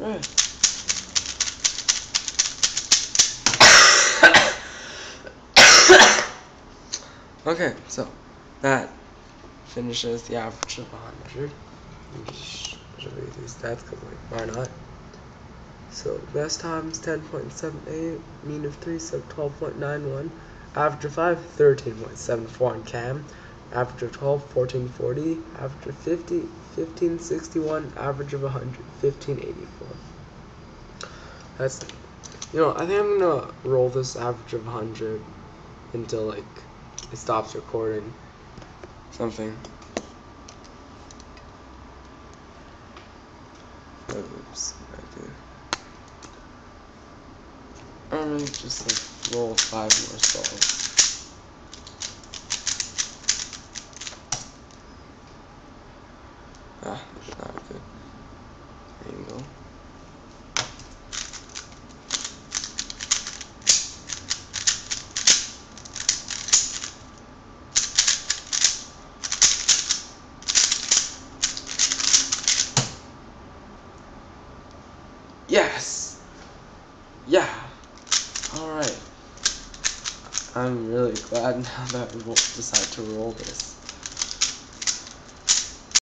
Alright. Okay, so that finishes the average of 100. Just show you these stats because why not? So best time is 10.78, mean of 3 is 12.91, average of 5 13.74 on cam, average of 12 1440, average of 50 1561, average of 100 1584. That's, you know, I think I'm gonna roll this average of 100 until like it stops recording something. Oops, I did. I'm gonna just like roll 5 more stalls. Ah, that's not a good angle. Yes! Yeah! Alright. I'm really glad now that I decide to roll this.